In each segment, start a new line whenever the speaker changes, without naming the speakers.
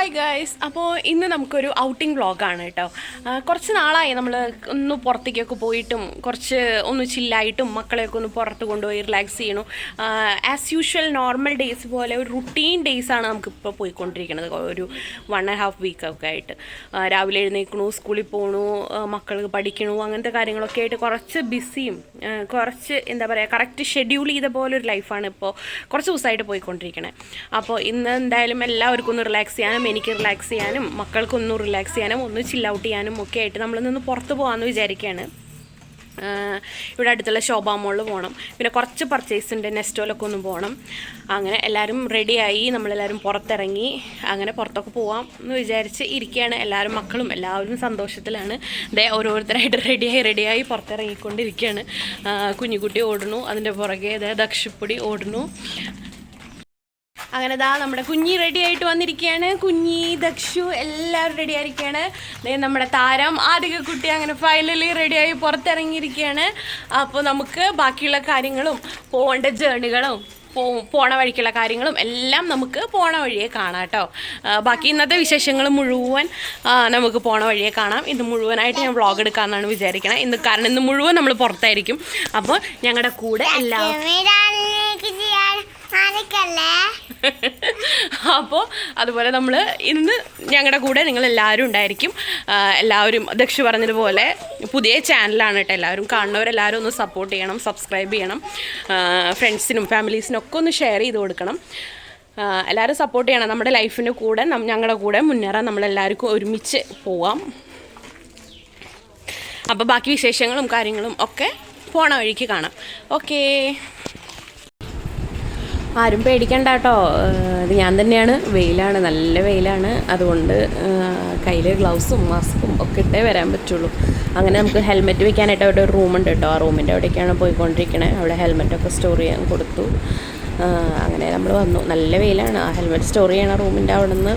Hi guys, അപ്പോൾ ഇന്ന് നമുക്കൊരു ഔട്ടിംഗ് വ്ളോഗാണ് കേട്ടോ. കുറച്ച് നാളായി നമ്മൾ ഒന്ന് പുറത്തേക്കൊക്കെ പോയിട്ടും കുറച്ച് ഒന്ന് ചില്ലായിട്ടും മക്കളെയൊക്കെ ഒന്ന് പുറത്ത് കൊണ്ടുപോയി റിലാക്സ് ചെയ്യണം. ആസ് യൂഷ്വൽ നോർമൽ ഡേയ്സ് പോലെ ഒരു റുട്ടീൻ ഡേയ്സാണ് നമുക്കിപ്പോൾ പോയിക്കൊണ്ടിരിക്കുന്നത്. ഒരു 1.5 വീക്കൊക്കെ ആയിട്ട് രാവിലെ എഴുന്നേൽക്കണു, സ്കൂളിൽ പോകണു, മക്കൾക്ക് പഠിക്കണു, അങ്ങനത്തെ കാര്യങ്ങളൊക്കെ ആയിട്ട് കുറച്ച് ബിസിയും കുറച്ച് എന്താ പറയുക കറക്റ്റ് ഷെഡ്യൂൾ ചെയ്ത പോലെ ഒരു ലൈഫാണ് ഇപ്പോൾ കുറച്ച് ദിവസമായിട്ട് പോയിക്കൊണ്ടിരിക്കണേ. അപ്പോൾ ഇന്ന് എന്തായാലും എല്ലാവർക്കും ഒന്ന് റിലാക്സ് ചെയ്യാനും എനിക്ക് റിലാക്സ് ചെയ്യാനും മക്കൾക്കൊന്നും റിലാക്സ് ചെയ്യാനും ഒന്ന് ചിൽ ഔട്ട് ചെയ്യാനും ഒക്കെ ആയിട്ട് നമ്മളിന്ന് പുറത്ത് പോകാമെന്ന് വിചാരിക്കുകയാണ്. ഇവിടെ അടുത്തുള്ള ശോഭാ മോളിൽ പോകണം, പിന്നെ കുറച്ച് പർച്ചേസ് ഉണ്ട്, നെസ്റ്റോലൊക്കെ ഒന്ന് പോകണം. അങ്ങനെ എല്ലാവരും റെഡിയായി, നമ്മളെല്ലാവരും പുറത്തിറങ്ങി അങ്ങനെ പുറത്തൊക്കെ പോവാം എന്ന് വിചാരിച്ച് ഇരിക്കുകയാണ്. എല്ലാവരും മക്കളും എല്ലാവരും സന്തോഷത്തിലാണ്. ഓരോരുത്തരായിട്ട് റെഡിയായി പുറത്തിറങ്ങിക്കൊണ്ടിരിക്കുകയാണ്. കുഞ്ഞുകുട്ടി ഓടുന്നു, അതിൻ്റെ പുറകെ ദക്ഷപ്പൊടി ഓടുന്നു. അങ്ങനെ നമ്മുടെ കുഞ്ഞി റെഡി ആയിട്ട് വന്നിരിക്കുകയാണ്. കുഞ്ഞി, ദക്ഷു എല്ലാവരും റെഡി ആയിരിക്കുകയാണ്. നമ്മുടെ താരം ആദിക കുട്ടി അങ്ങനെ ഫൈനലി റെഡിയായി പുറത്തിറങ്ങിയിരിക്കുകയാണ്. അപ്പോൾ നമുക്ക് ബാക്കിയുള്ള കാര്യങ്ങളും പോകേണ്ട ജേണികളും പോണ വഴിക്കുള്ള കാര്യങ്ങളും എല്ലാം നമുക്ക് പോണ വഴിയെ കാണാം കേട്ടോ. ബാക്കി ഇന്നത്തെ വിശേഷങ്ങൾ മുഴുവൻ നമുക്ക് പോണ വഴിയെ കാണാം. ഇന്ന് മുഴുവനായിട്ട് ഞാൻ വ്ളോഗ് എടുക്കാമെന്നാണ് വിചാരിക്കണത്. കാരണം ഇന്ന് മുഴുവൻ നമ്മൾ പുറത്തായിരിക്കും. അപ്പോൾ ഞങ്ങളുടെ കൂടെ അപ്പോൾ അതുപോലെ നമ്മൾ ഇന്ന് ഞങ്ങളുടെ കൂടെ നിങ്ങളെല്ലാവരും ഉണ്ടായിരിക്കും. എല്ലാവരും ദക്ഷ പറഞ്ഞതുപോലെ പുതിയ ചാനലാണ് കേട്ടോ. എല്ലാവരും കാണുന്നവരെല്ലാവരും ഒന്ന് സപ്പോർട്ട് ചെയ്യണം, സബ്സ്ക്രൈബ് ചെയ്യണം, ഫ്രണ്ട്സിനും ഫാമിലീസിനും ഒക്കെ ഒന്ന് ഷെയർ ചെയ്ത് കൊടുക്കണം. എല്ലാവരും സപ്പോർട്ട് ചെയ്യണം. നമ്മുടെ ലൈഫിൻ്റെ കൂടെ ഞങ്ങളുടെ കൂടെ മുന്നേറാൻ നമ്മളെല്ലാവർക്കും ഒരുമിച്ച് പോവാം. അപ്പോൾ ബാക്കി വിശേഷങ്ങളും കാര്യങ്ങളും ഒക്കെ പോണ വഴിക്ക് കാണാം. ഓക്കേ, ആരും പേടിക്കണ്ട കേട്ടോ. ഇത് ഞാൻ തന്നെയാണ്. വെയിലാണ്, നല്ല വെയിലാണ്. അതുകൊണ്ട് കയ്യിൽ ഗ്ലൗസും മാസ്കും ഒക്കെ ഇട്ടേ വരാൻ പറ്റുള്ളൂ. അങ്ങനെ നമുക്ക് ഹെൽമെറ്റ് വെക്കാനായിട്ട് അവിടെ ഒരു റൂമുണ്ട് കേട്ടോ. ആ റൂമിൻ്റെ അവിടേക്കാണ് പോയിക്കൊണ്ടിരിക്കണേ. അവിടെ ഹെൽമെറ്റൊക്കെ സ്റ്റോർ ചെയ്യാൻ കൊടുത്തു. അങ്ങനെ നമ്മൾ വന്നു. നല്ല വെയിലാണ്. ആ ഹെൽമെറ്റ് സ്റ്റോർ ചെയ്യണ റൂമിൻ്റെ അവിടെ നിന്ന്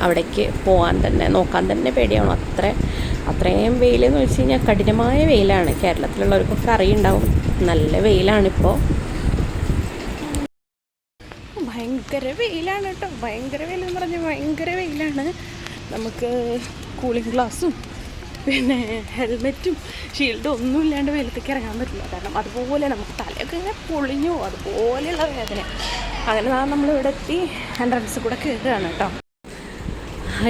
അവിടേക്ക് നോക്കാൻ തന്നെ പേടിയാവണം. അത്രയും വെയിലെന്ന് വെച്ച് കഴിഞ്ഞാൽ കഠിനമായ വെയിലാണ്. കേരളത്തിലുള്ളവർക്കൊക്കെ അറിയുണ്ടാവും, നല്ല വെയിലാണിപ്പോൾ. ഭയങ്കര വെയിലാണ് കേട്ടോ. ഭയങ്കര വെയിലെന്ന് പറഞ്ഞാൽ ഭയങ്കര വെയിലാണ്. നമുക്ക് കൂളിംഗ് ഗ്ലാസും പിന്നെ ഹെൽമെറ്റും ഷീൽഡും ഒന്നും ഇല്ലാണ്ട് വെയിലത്തേക്ക് ഇറങ്ങാൻ പറ്റില്ല. കാരണം അതുപോലെ നമുക്ക് തലയൊക്കെ ഇങ്ങനെ പൊളിഞ്ഞു, അതുപോലെയുള്ള വേദന. അങ്ങനെ നമ്മളിവിടെ എത്തി എൻട്രൻസിൽ കൂടെ കയറുകയാണ് കേട്ടോ.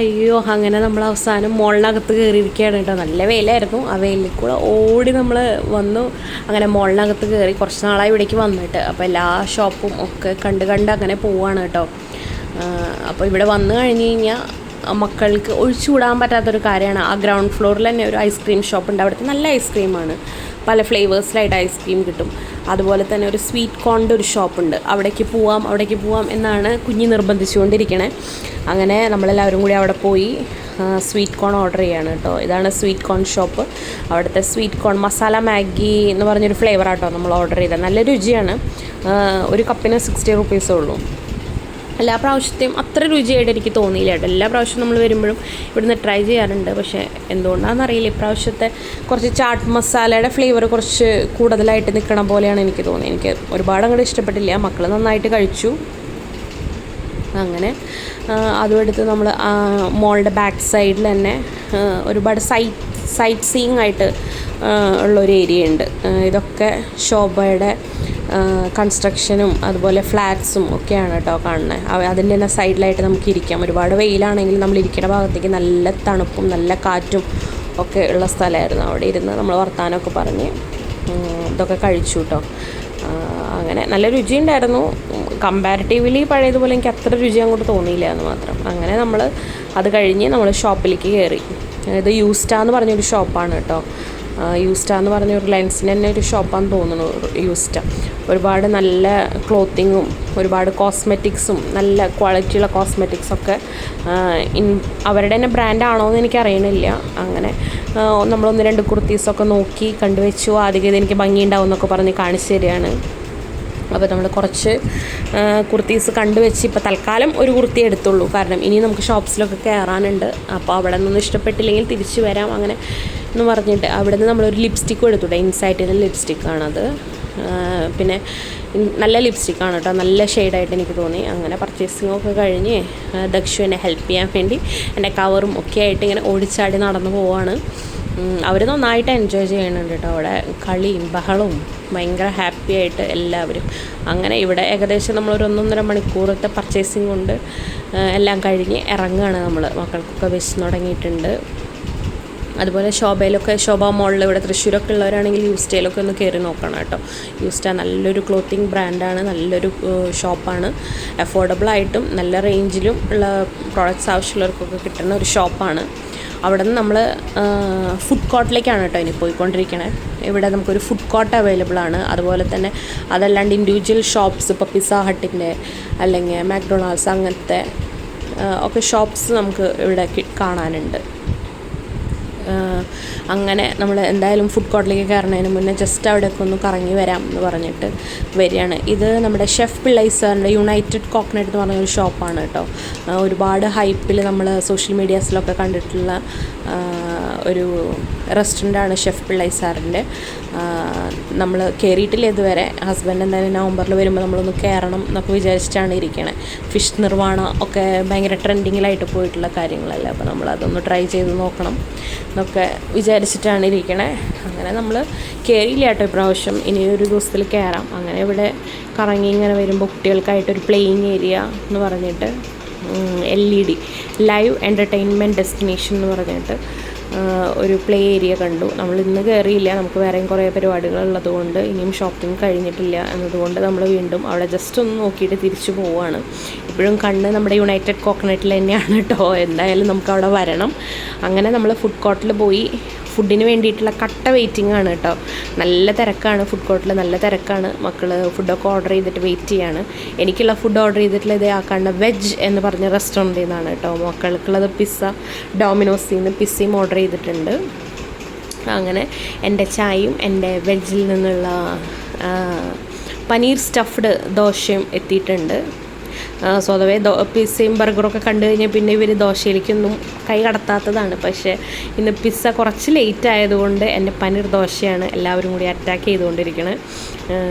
അയ്യോ, അങ്ങനെ നമ്മൾ അവസാനം മോളിനകത്ത് കയറിയിരിക്കുകയാണ് കേട്ടോ. നല്ല വെയിലായിരുന്നു. ആ വെയിലിൽ കൂടെ ഓടി നമ്മൾ വന്നു. അങ്ങനെ മോളിനകത്ത് കയറി. കുറച്ച് നാളായി ഇവിടേക്ക് വന്നിട്ട്. അപ്പോൾ എല്ലാ ഷോപ്പും ഒക്കെ കണ്ട് അങ്ങനെ പോവുകയാണ് കേട്ടോ. അപ്പോൾ ഇവിടെ വന്നു കഴിഞ്ഞ് കഴിഞ്ഞാൽ മക്കൾക്ക് ഒഴിച്ചുകൂടാൻ പറ്റാത്തൊരു കാര്യമാണ്. ആ ഗ്രൗണ്ട് ഫ്ലോറിൽ തന്നെ ഒരു ഐസ്ക്രീം ഷോപ്പുണ്ട്. അവിടുത്തെ നല്ല ഐസ്ക്രീമാണ്. പല ഫ്ലേവേഴ്സിലായിട്ട് ഐസ്ക്രീം കിട്ടും. അതുപോലെ തന്നെ ഒരു സ്വീറ്റ് കോണിൻ്റെ ഒരു ഷോപ്പുണ്ട്. അവിടേക്ക് പോവാം എന്നാണ് കുഞ്ഞ് നിർബന്ധിച്ചുകൊണ്ടിരിക്കണേ. അങ്ങനെ നമ്മളെല്ലാവരും കൂടി അവിടെ പോയി സ്വീറ്റ് കോൺ ഓർഡർ ചെയ്യാണ് കേട്ടോ. ഇതാണ് സ്വീറ്റ് കോൺ ഷോപ്പ്. അവിടുത്തെ സ്വീറ്റ് കോൺ മസാല മാഗി എന്ന് പറഞ്ഞൊരു ഫ്ലേവറാട്ടോ നമ്മൾ ഓർഡർ ചെയ്തത്. നല്ല രുചിയാണ്. ഒരു കപ്പിന് 60 റുപ്പീസേ ഉള്ളൂ. എല്ലാ പ്രാവശ്യത്തെയും അത്ര രുചിയായിട്ട് എനിക്ക് തോന്നിയില്ല കേട്ടോ. എല്ലാ പ്രാവശ്യവും നമ്മൾ വരുമ്പോഴും ഇവിടുന്ന് ട്രൈ ചെയ്യാറുണ്ട്. പക്ഷേ എന്തുകൊണ്ടാണെന്നറിയില്ല, ഇപ്രാവശ്യത്തെ കുറച്ച് ചാട്ട് മസാലയുടെ ഫ്ലേവർ കുറച്ച് കൂടുതലായിട്ട് നിൽക്കണ പോലെയാണ് എനിക്ക് തോന്നിയത്. എനിക്ക് ഒരുപാട് അങ്ങോട്ട് ഇഷ്ടപ്പെട്ടില്ല. മക്കൾ നന്നായിട്ട് കഴിച്ചു. അങ്ങനെ അതും എടുത്ത് നമ്മൾ മോളുടെ ബാക്ക് സൈഡിൽ തന്നെ ഒരുപാട് സൈറ്റ് സീയിങ് ആയിട്ട് ഉള്ളൊരു ഏരിയ ഉണ്ട്. ഇതൊക്കെ ശോഭയുടെ കൺസ്ട്രക്ഷനും അതുപോലെ ഫ്ലാറ്റ്സും ഒക്കെയാണ് കേട്ടോ കാണുന്നത്. അതിൻ്റെ തന്നെ സൈഡിലായിട്ട് നമുക്ക് ഇരിക്കാം. ഒരുപാട് വെയിലാണെങ്കിൽ നമ്മൾ ഇരിക്കുന്ന ഭാഗത്തേക്ക് നല്ല തണുപ്പും നല്ല കാറ്റും ഒക്കെ ഉള്ള സ്ഥലമായിരുന്നു. അവിടെ ഇരുന്ന് നമ്മൾ വർത്താനമൊക്കെ പറഞ്ഞ് ഇതൊക്കെ കഴിച്ചു കേട്ടോ. അങ്ങനെ നല്ല രുചിയുണ്ടായിരുന്നു. കമ്പാരിറ്റീവ്ലി പഴയതുപോലെ എനിക്ക് അത്ര രുചി അങ്ങോട്ട് തോന്നിയില്ല എന്ന് മാത്രം. അങ്ങനെ നമ്മൾ അത് കഴിഞ്ഞ് നമ്മൾ ഷോപ്പിലേക്ക് കയറി. ഇത് യൂസ്റ്റ എന്ന് പറഞ്ഞൊരു ഷോപ്പാണ് കേട്ടോ. യൂസ്റ്റ എന്ന് പറഞ്ഞ ഒരു ലെൻസിന് തന്നെ ഒരു ഷോപ്പാണെന്ന് തോന്നുന്നു യൂസ്റ്റ. ഒരുപാട് നല്ല ക്ലോത്തിങ്ങും ഒരുപാട് കോസ്മെറ്റിക്സും നല്ല ക്വാളിറ്റിയുള്ള കോസ്മെറ്റിക്സൊക്കെ അവരുടെ തന്നെ ബ്രാൻഡാണോ എന്ന് എനിക്ക് അറിയണില്ല. അങ്ങനെ നമ്മൾ 1-2 കുർത്തീസൊക്കെ നോക്കി കണ്ടുവച്ചു. ആദ്യം ഇതെനിക്ക് ഭംഗിയുണ്ടാവും എന്നൊക്കെ പറഞ്ഞ് കാണിച്ചു തരികയാണ്. അപ്പോൾ നമ്മൾ കുറച്ച് കുർത്തീസ് കണ്ടുവച്ച് ഇപ്പോൾ തൽക്കാലം ഒരു കുർത്തി എടുത്തുള്ളൂ. കാരണം ഇനി നമുക്ക് ഷോപ്സിലൊക്കെ കയറാനുണ്ട്. അപ്പോൾ അവിടെ നിന്നൊന്നും ഇഷ്ടപ്പെട്ടില്ലെങ്കിൽ തിരിച്ച് വരാം അങ്ങനെ എന്ന് പറഞ്ഞിട്ട് അവിടെ നിന്ന് നമ്മളൊരു ലിപ്സ്റ്റിക്കും എടുത്തുകൂടെ. ഇൻസൈറ്റിൻ്റെ ലിപ്സ്റ്റിക്കാണത്. പിന്നെ
നല്ല ലിപ്സ്റ്റിക്കാണ് കേട്ടോ, നല്ല ഷെയ്ഡായിട്ട് എനിക്ക് തോന്നി. അങ്ങനെ പർച്ചേസിങ്ങൊക്കെ കഴിഞ്ഞ് ദക്ഷു എന്നെ ഹെൽപ്പ് ചെയ്യാൻ വേണ്ടി എൻ്റെ കവറും ഒക്കെ ആയിട്ട് ഇങ്ങനെ ഓടിച്ചാടി നടന്നു പോവാണ്. അവർ നന്നായിട്ട് എൻജോയ് ചെയ്യുന്നുണ്ട് കേട്ടോ, അവിടെ കളിയും ബഹളവും ഭയങ്കര ഹാപ്പി ആയിട്ട് എല്ലാവരും. അങ്ങനെ ഇവിടെ ഏകദേശം നമ്മളൊരു 1.5 മണിക്കൂറത്തെ പർച്ചേസിങ് കൊണ്ട് എല്ലാം കഴിഞ്ഞ് ഇറങ്ങുകയാണ് നമ്മൾ. മക്കൾക്കൊക്കെ വിശന്ന് തുടങ്ങിയിട്ടുണ്ട്. അതുപോലെ ശോഭ മോളിൽ ഇവിടെ തൃശ്ശൂരൊക്കെ ഉള്ളവരാണെങ്കിൽ യൂസ്റ്റയിലൊക്കെ ഒന്ന് കയറി നോക്കണം കേട്ടോ. യൂസ്റ്റ നല്ലൊരു ക്ലോത്തിങ് ബ്രാൻഡാണ്, നല്ലൊരു ഷോപ്പാണ്. അഫോർഡബിളായിട്ടും നല്ല റേഞ്ചിലും ഉള്ള പ്രോഡക്റ്റ്സ് ആവശ്യമുള്ളവർക്കൊക്കെ കിട്ടുന്ന ഒരു ഷോപ്പാണ്. അവിടെ നിന്ന് നമ്മൾ ഫുഡ് കോർട്ടിലേക്കാണ് കേട്ടോ ഇനി പോയിക്കൊണ്ടിരിക്കണേ. ഇവിടെ നമുക്കൊരു ഫുഡ് കോർട്ട് അവൈലബിൾ ആണ്. അതുപോലെ തന്നെ അതല്ലാണ്ട് ഇൻഡിവിജ്വൽ ഷോപ്സ്, ഇപ്പോൾ പിസ്സ ഹട്ടിൻ്റെ അല്ലെങ്കിൽ മാക്ഡൊണാൾഡ്സ് അങ്ങനത്തെ ഒക്കെ ഷോപ്സ് നമുക്ക് ഇവിടെ കാണാനുണ്ട്. അങ്ങനെ നമ്മൾ എന്തായാലും ഫുഡ് കോർട്ടിലേക്ക് കയറുന്നതിന് മുന്നേ ജസ്റ്റ് അവിടെയൊക്കെ ഒന്ന് കറങ്ങി വരാം എന്ന് പറഞ്ഞിട്ട് വരികയാണ്. ഇത് നമ്മുടെ ഷെഫ് പിള്ളൈ സാറിൻ്റെ യുണൈറ്റഡ് കോക്കനട്ട് എന്ന് പറഞ്ഞൊരു ഷോപ്പാണ് കേട്ടോ. ഒരുപാട് ഹൈപ്പിൽ നമ്മൾ സോഷ്യൽ മീഡിയാസിലൊക്കെ കണ്ടിട്ടുള്ള ഒരു റെസ്റ്റോറൻ്റാണ് ഷെഫ് പിള്ളൈ സാറിൻ്റെ. നമ്മൾ കയറിയിട്ടില്ല ഇതുവരെ. ഹസ്ബൻഡ് എന്തായാലും നവംബറിൽ വരുമ്പോൾ നമ്മളൊന്ന് കയറണം എന്നൊക്കെ വിചാരിച്ചിട്ടാണ് ഇരിക്കണേ. ഫിഷ് നിർവ്വാണ ഒക്കെ ഭയങ്കര ട്രെൻഡിങ്ങിലായിട്ട് പോയിട്ടുള്ള കാര്യങ്ങളല്ലേ, അപ്പോൾ നമ്മളതൊന്ന് ട്രൈ ചെയ്ത് നോക്കണം എന്നൊക്കെ വിചാരിച്ചിട്ടാണ് ഇരിക്കണേ. അങ്ങനെ നമ്മൾ കയറിയില്ല കേട്ടോ ഇപ്രാവശ്യം, ഇനിയൊരു ദിവസത്തിൽ കയറാം. അങ്ങനെ ഇവിടെ കറങ്ങി ഇങ്ങനെ വരുമ്പോൾ കുട്ടികൾക്കായിട്ടൊരു പ്ലേയിങ് ഏരിയ എന്ന് പറഞ്ഞിട്ട് LED ലൈവ് എൻ്റർടൈൻമെൻറ്റ് ഡെസ്റ്റിനേഷൻ എന്ന് പറഞ്ഞിട്ട് ഒരു പ്ലേ ഏരിയ കണ്ടു. നമ്മൾ ഇന്ന് കയറിയില്ല, നമുക്ക് വേറെയും കുറേ പരിപാടികളുള്ളത് കൊണ്ട് ഇനിയും ഷോപ്പിംഗ് കഴിഞ്ഞിട്ടില്ല എന്നതുകൊണ്ട് നമ്മൾ വീണ്ടും അവിടെ ജസ്റ്റ് ഒന്ന് നോക്കിയിട്ട് തിരിച്ചു പോവുകയാണ്. ഇപ്പോഴും കണ്ണ് നമ്മുടെ യുണൈറ്റഡ് കോക്കനട്ടിൽ തന്നെയാണ് കേട്ടോ. എന്തായാലും നമുക്ക് അവിടെ വരണം. അങ്ങനെ നമ്മൾ ഫുഡ് കോർട്ടിൽ പോയി ഫുഡിന് വേണ്ടിയിട്ടുള്ള കട്ട വെയിറ്റിംഗ് ആണ് കേട്ടോ. നല്ല തിരക്കാണ് ഫുഡ് കോർട്ടിൽ, നല്ല തിരക്കാണ്. മക്കൾ ഫുഡൊക്കെ ഓർഡർ ചെയ്തിട്ട് വെയിറ്റ് ചെയ്യാണ്. എനിക്കുള്ള ഫുഡ് ഓർഡർ ചെയ്തിട്ടുള്ള ഇതേ ആക്കാണ്ട് വെജ് എന്ന് പറഞ്ഞ റെസ്റ്റോറൻറ്റിൽ നിന്നാണ് കേട്ടോ. മക്കൾക്കുള്ളത് പിസ്സ, ഡോമിനോസിൽ നിന്ന് പിസ്സയും ഓർഡർ ചെയ്തിട്ടുണ്ട്. അങ്ങനെ എൻ്റെ ചായയും എൻ്റെ വെജിൽ നിന്നുള്ള പനീർ സ്റ്റഫ്ഡ് ദോശയും എത്തിയിട്ടുണ്ട്. സ്വതവേ പിസ്സയും ബർഗറൊക്കെ കണ്ടു കഴിഞ്ഞാൽ പിന്നെ ഇവർ ദോശയിലേക്കൊന്നും കൈ കടത്താത്തതാണ്. പക്ഷേ ഇന്ന് പിസ്സ കുറച്ച് ലേറ്റ് ആയതുകൊണ്ട് എൻ്റെ പനീർ ദോശയാണ് എല്ലാവരും കൂടി അറ്റാക്ക് ചെയ്തുകൊണ്ടിരിക്കുന്നത്.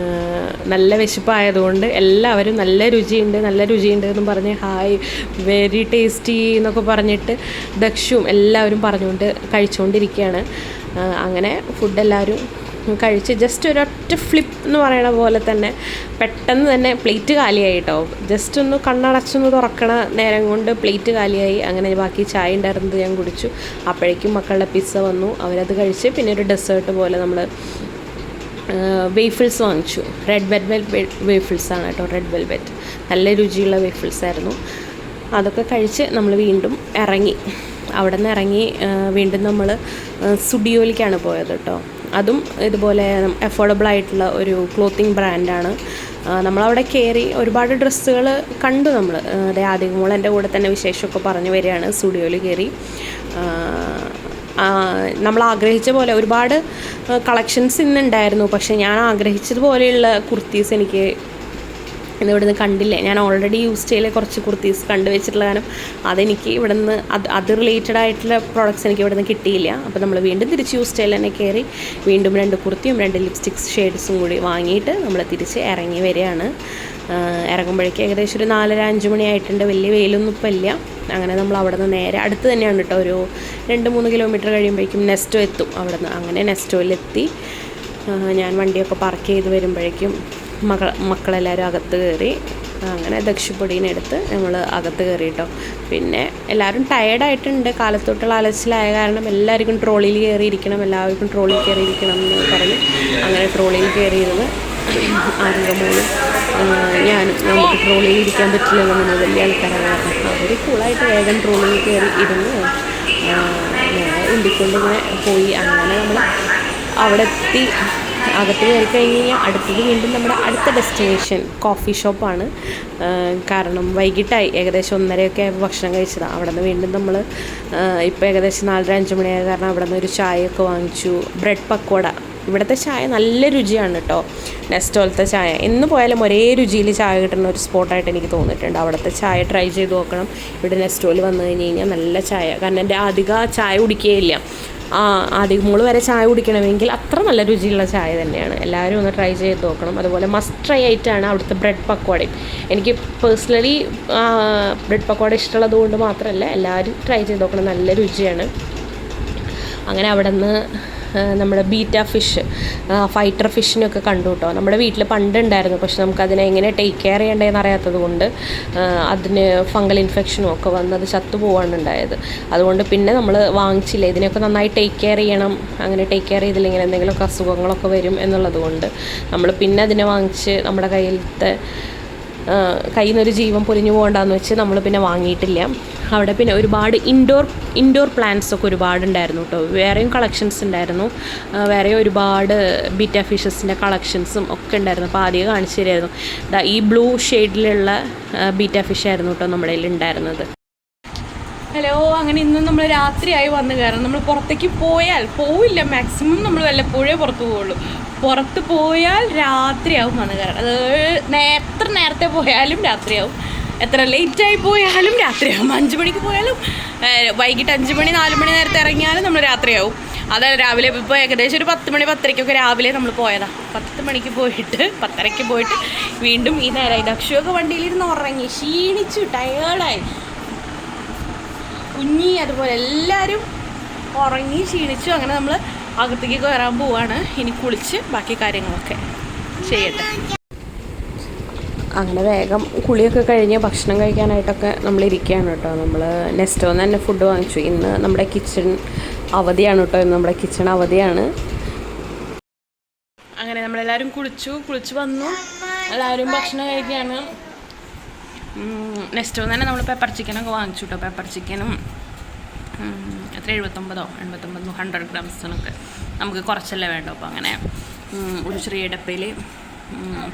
നല്ല വിശപ്പായതുകൊണ്ട് എല്ലാവരും നല്ല രുചിയുണ്ട് എന്ന് പറഞ്ഞ് ഹായ് വെരി ടേസ്റ്റി എന്നൊക്കെ പറഞ്ഞിട്ട് ദക്ഷും എല്ലാവരും പറഞ്ഞുകൊണ്ട് കഴിച്ചുകൊണ്ടിരിക്കുകയാണ്. അങ്ങനെ ഫുഡ് എല്ലാവരും കഴിച്ച് ജസ്റ്റ് ഒരൊറ്റ ഫ്ലിപ്പ് എന്ന് പറയണ പോലെ തന്നെ പെട്ടെന്ന് തന്നെ പ്ലേറ്റ് കാലിയായി കേട്ടോ. ജസ്റ്റ് ഒന്ന് കണ്ണടച്ചൊന്ന് തുറക്കണ നേരം കൊണ്ട് പ്ലേറ്റ് കാലിയായി. അങ്ങനെ ബാക്കി ചായ ഉണ്ടായിരുന്നത് ഞാൻ കുടിച്ചു. അപ്പോഴേക്കും മക്കളുടെ പിസ്സ വന്നു, അവരത് കഴിച്ച് പിന്നെ ഒരു ഡെസേർട്ട് പോലെ നമ്മൾ വേഫിൾസ് വാങ്ങിച്ചു. റെഡ് വെൽവെറ്റ് വേഫിൾസാണ് കേട്ടോ, റെഡ് വെൽവെറ്റ് നല്ല രുചിയുള്ള വേഫിൾസ് ആയിരുന്നു. അതൊക്കെ കഴിച്ച് നമ്മൾ വീണ്ടും ഇറങ്ങി. അവിടെ നിന്ന് ഇറങ്ങി വീണ്ടും നമ്മൾ സ്റ്റുഡിയോയിലേക്കാണ് പോയത് കേട്ടോ. അതും ഇതുപോലെ അഫോർഡബിൾ ആയിട്ടുള്ള ഒരു ക്ലോത്തിങ് ബ്രാൻഡാണ്. നമ്മളവിടെ കയറി ഒരുപാട് ഡ്രസ്സുകൾ കണ്ടു. നമ്മൾ ആദ്യം മോൾ എൻ്റെ കൂടെ തന്നെ വിശേഷമൊക്കെ പറഞ്ഞു വരികയാണ്. സ്റ്റുഡിയോയിൽ കയറി നമ്മൾ ആഗ്രഹിച്ച പോലെ ഒരുപാട് കളക്ഷൻസ് ഇന്നുണ്ടായിരുന്നു. പക്ഷേ ഞാൻ ആഗ്രഹിച്ചതുപോലെയുള്ള കുർത്തീസ് എനിക്ക് ഇന്നിവിടുന്ന് കണ്ടില്ല. ഞാൻ ഓൾറെഡി യൂസ് ചെയ്യൽ കുറച്ച് കുർത്തീസ് കണ്ടുവച്ചിട്ടുള്ള കാരണം അതെനിക്ക് ഇവിടുന്ന് അത് റിലേറ്റഡ് ആയിട്ടുള്ള പ്രോഡക്റ്റ്സ് എനിക്ക് ഇവിടുന്ന് കിട്ടിയില്ല. അപ്പോൾ നമ്മൾ വീണ്ടും തിരിച്ച് യൂസ് ചെയ്യൽ തന്നെ കയറി വീണ്ടും 2 കുർത്തിയും 2 ലിപ്സ്റ്റിക്സ് ഷെയ്ഡ്സും കൂടി വാങ്ങിയിട്ട് നമ്മൾ തിരിച്ച് ഇറങ്ങി വരികയാണ്. ഇറങ്ങുമ്പോഴേക്കും ഏകദേശം ഒരു 4-5 മണിയായിട്ടുണ്ട്. വലിയ വെയിലൊന്നും ഇപ്പം ഇല്ല. അങ്ങനെ നമ്മൾ അവിടെ നിന്ന് നേരെ അടുത്ത് തന്നെയാണ് കേട്ടോ, ഒരു 2-3 കിലോമീറ്റർ കഴിയുമ്പോഴേക്കും നെസ്റ്റോ എത്തും അവിടെ നിന്ന്. അങ്ങനെ നെസ്റ്റോയിലെത്തി ഞാൻ വണ്ടിയൊക്കെ പാർക്ക് ചെയ്ത് വരുമ്പോഴേക്കും മക്കളെല്ലാവരും അകത്ത് കയറി. അങ്ങനെ ദക്ഷിപ്പൊടീനെടുത്ത് നമ്മൾ അകത്ത് കയറി കേട്ടോ. പിന്നെ എല്ലാവരും ടയേർഡായിട്ടുണ്ട്, കാലത്തോട്ടുള്ള അലച്ചിലായ കാരണം എല്ലാവർക്കും ട്രോളിയിൽ കയറിയിരിക്കണം എന്ന് പറഞ്ഞ് അങ്ങനെ ട്രോളിയിൽ കയറിയിരുന്ന് ആദ്യമോളും ഞാനും നമുക്ക് ട്രോളിയിൽ ഇരിക്കാൻ പറ്റില്ലല്ലോ നമ്മൾ വലിയ ആൾക്കാരാണ്. അവർ കൂളായിട്ട് വേഗം ട്രോളിയിൽ കയറി ഇരുന്ന് ഉണ്ടിക്കൊണ്ടിങ്ങനെ പോയി. അങ്ങനെ നമ്മൾ അവിടെ എത്തി. അകത്ത് കയറി കഴിഞ്ഞ് കഴിഞ്ഞാൽ അടുത്തത് വീണ്ടും നമ്മുടെ അടുത്ത ഡെസ്റ്റിനേഷൻ കോഫി ഷോപ്പാണ്. കാരണം വൈകിട്ടായി, ഏകദേശം 1:30 ആയപ്പോൾ ഭക്ഷണം കഴിച്ചതാണ്. അവിടെ നിന്ന് വീണ്ടും നമ്മൾ ഇപ്പോൾ ഏകദേശം 4-5 മണിയായ കാരണം അവിടെ നിന്ന് ഒരു ചായയൊക്കെ വാങ്ങിച്ചു. ബ്രെഡ് പക്കോട. ഇവിടുത്തെ ചായ നല്ല രുചിയാണ് കേട്ടോ. നെസ്റ്റോളത്തെ ചായ എന്ന് പോയാലും ഒരേ രുചിയിൽ ചായ കിട്ടുന്ന ഒരു സ്പോട്ടായിട്ട് എനിക്ക് തോന്നിയിട്ടുണ്ട്. അവിടുത്തെ ചായ ട്രൈ ചെയ്ത് നോക്കണം. ഇവിടെ നെസ്റ്റോയിൽ വന്നു കഴിഞ്ഞ് കഴിഞ്ഞാൽ നല്ല ചായ. കാരണം എൻ്റെ അധികം ചായ കുടിക്കുകയില്ല. ആദ്യം മോള് വരെ ചായ കുടിക്കണമെങ്കിൽ അത്ര നല്ല രുചിയുള്ള ചായ തന്നെയാണ്. എല്ലാവരും ഒന്ന് ട്രൈ ചെയ്ത് നോക്കണം. അതുപോലെ മസ്റ്റ് ട്രൈ ആയിട്ടാണ് അവിടുത്തെ ബ്രെഡ് പക്കോടയും. എനിക്ക് പേഴ്സണലി ബ്രെഡ് പക്കോട ഇഷ്ടമുള്ളത് കൊണ്ട് മാത്രമല്ല, എല്ലാവരും ട്രൈ ചെയ്ത് നോക്കണം, നല്ല രുചിയാണ്. അങ്ങനെ അവിടെ നിന്ന് നമ്മുടെ ബീറ്റ ഫിഷ്, ഫൈറ്റർ ഫിഷിനൊക്കെ കണ്ടു കേട്ടോ. നമ്മുടെ വീട്ടിൽ പണ്ടുണ്ടായിരുന്നു, പക്ഷെ നമുക്കതിനെ എങ്ങനെ ടേക്ക് കെയർ ചെയ്യേണ്ടതെന്ന് അറിയാത്തത് കൊണ്ട് അതിന് ഫംഗൽ ഇൻഫെക്ഷനും ഒക്കെ വന്ന് അത് ചത്തുപോവാണ് ഉണ്ടായത്. അതുകൊണ്ട് പിന്നെ നമ്മൾ വാങ്ങിച്ചില്ല. ഇതിനെയൊക്കെ നന്നായി ടേക്ക് കെയർ ചെയ്യണം, അങ്ങനെ ടേക്ക് കെയർ ചെയ്തില്ലെങ്കിൽ എന്തെങ്കിലുമൊക്കെ അസുഖങ്ങളൊക്കെ വരും എന്നുള്ളത് കൊണ്ട് നമ്മൾ പിന്നെ അതിനെ വാങ്ങിച്ച് നമ്മുടെ കയ്യിൽ നിന്നൊരു ജീവൻ പൊലിഞ്ഞു പോകണ്ടെന്ന് വെച്ച് നമ്മൾ പിന്നെ വാങ്ങിയിട്ടില്ല. അവിടെ പിന്നെ ഒരുപാട് ഇൻഡോർ പ്ലാന്റ്സ് ഒക്കെ ഒരുപാടുണ്ടായിരുന്നു കേട്ടോ. വേറെയും കളക്ഷൻസ് ഉണ്ടായിരുന്നു, വേറെ ഒരുപാട് ബീറ്റ ഫിഷസിൻ്റെ കളക്ഷൻസും ഒക്കെ ഉണ്ടായിരുന്നു. അപ്പോൾ ആദ്യം കാണിച്ചു തരായിരുന്നു. ഈ ബ്ലൂ ഷെയ്ഡിലുള്ള ബീറ്റ ഫിഷ് ആയിരുന്നു കേട്ടോ നമ്മുടെ കയ്യിൽ ഉണ്ടായിരുന്നത്. ഹലോ, അങ്ങനെ ഇന്നും നമ്മൾ രാത്രിയായി വന്ന് കയറാം. നമ്മൾ പുറത്തേക്ക് പോവില്ല, മാക്സിമം നമ്മൾ വല്ലപ്പോഴേ പുറത്ത് പോവുള്ളൂ. പുറത്ത് പോയാൽ രാത്രിയാവും വന്ന് കയറാൻ. അത് എത്ര നേരത്തെ പോയാലും രാത്രിയാവും, എത്ര ലേറ്റായി പോയാലും രാത്രിയാവും. 5 മണിക്ക് പോയാലും, വൈകിട്ട് 5 മണി 4 മണി നേരത്തെ ഇറങ്ങിയാലും നമ്മൾ രാത്രിയാവും. അത് രാവിലെ ഇപ്പോൾ ഏകദേശം ഒരു 10 മണി 10:30 രാവിലെ നമ്മൾ പോയതാണ്. 10 മണിക്ക് പോയിട്ട് 10:30 പോയിട്ട് വീണ്ടും ഈ നേരമായി. ദക്ഷയൊക്കെ വണ്ടിയിലിരുന്ന് ഉറങ്ങി, ക്ഷീണിച്ചു, ടയേർഡായി. കുഞ്ഞി അതുപോലെ എല്ലാവരും ഉറങ്ങി ക്ഷീണിച്ചു. അങ്ങനെ നമ്മൾ അകത്തേക്ക് കയറാൻ പോവാണ്. ഇനി കുളിച്ച് ബാക്കി കാര്യങ്ങളൊക്കെ ചെയ്യട്ടെ. അങ്ങനെ വേഗം കുളിയൊക്കെ കഴിഞ്ഞ് ഭക്ഷണം കഴിക്കാനായിട്ടൊക്കെ നമ്മൾ ഇരിക്കുകയാണ് കേട്ടോ. നമ്മൾ നെസ്റ്റോന്ന് തന്നെ ഫുഡ് വാങ്ങിച്ചു. ഇന്ന് നമ്മുടെ കിച്ചൺ അവധിയാണ് കേട്ടോ. ഇന്ന് നമ്മുടെ കിച്ചൺ അവധിയാണ്. അങ്ങനെ നമ്മളെല്ലാവരും കുളിച്ച് വന്നു, എല്ലാവരും ഭക്ഷണം കഴിക്കുകയാണ്. നെസ്റ്റോന്ന് തന്നെ നമ്മൾ പെപ്പർ ചിക്കനൊക്കെ വാങ്ങിച്ചു കേട്ടോ. പെപ്പർ ചിക്കനും എത്ര 79 100 ഗ്രാംസിനൊക്കെ നമുക്ക് കുറച്ചല്ലേ വേണ്ടോ. അപ്പോൾ അങ്ങനെ ഒരു ചെറിയ ഡപ്പയിൽ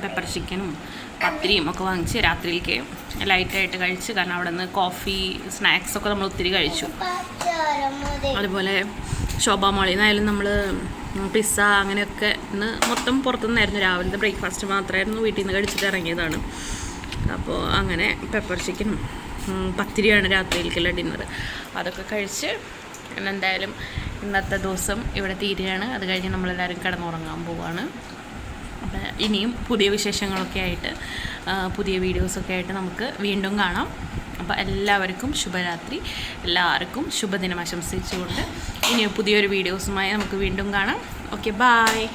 പെപ്പർ ചിക്കനും പത്തിരിയും ഒക്കെ വാങ്ങിച്ച് രാത്രിയിലേക്ക് ലൈറ്റായിട്ട് കഴിച്ച്. കാരണം അവിടെ നിന്ന് കോഫി സ്നാക്സൊക്കെ നമ്മൾ ഒത്തിരി കഴിച്ചു. അതുപോലെ ശോഭാ മോളിൽ നിന്നായാലും നമ്മൾ പിസ്സ അങ്ങനെയൊക്കെ ഇന്ന് മൊത്തം പുറത്തുനിന്നായിരുന്നു. രാവിലത്തെ ബ്രേക്ക്ഫാസ്റ്റ് മാത്രമായിരുന്നു, വീട്ടിൽ നിന്ന് കഴിച്ചിട്ട് ഇറങ്ങിയതാണ്. അപ്പോൾ അങ്ങനെ പെപ്പർ ചിക്കനും പത്തിരിയാണ് രാത്രിയിലേക്കുള്ള ഡിന്നർ. അതൊക്കെ കഴിച്ച് എന്തായാലും ഇന്നത്തെ ദിവസം ഇവിടെ തീരുകയാണ്. അത് കഴിഞ്ഞ് നമ്മളെല്ലാവരും കിടന്നുറങ്ങാൻ പോവുകയാണ്. അപ്പോൾ ഇനിയും പുതിയ വിശേഷങ്ങളൊക്കെ ആയിട്ട്, പുതിയ വീഡിയോസൊക്കെ ആയിട്ട് നമുക്ക് വീണ്ടും കാണാം. അപ്പോൾ എല്ലാവർക്കും ശുഭരാത്രി, എല്ലാവർക്കും ശുഭദിനം ആശംസിച്ചുകൊണ്ട് ഇനി പുതിയൊരു വീഡിയോസുമായി നമുക്ക് വീണ്ടും കാണാം. Okay, bye.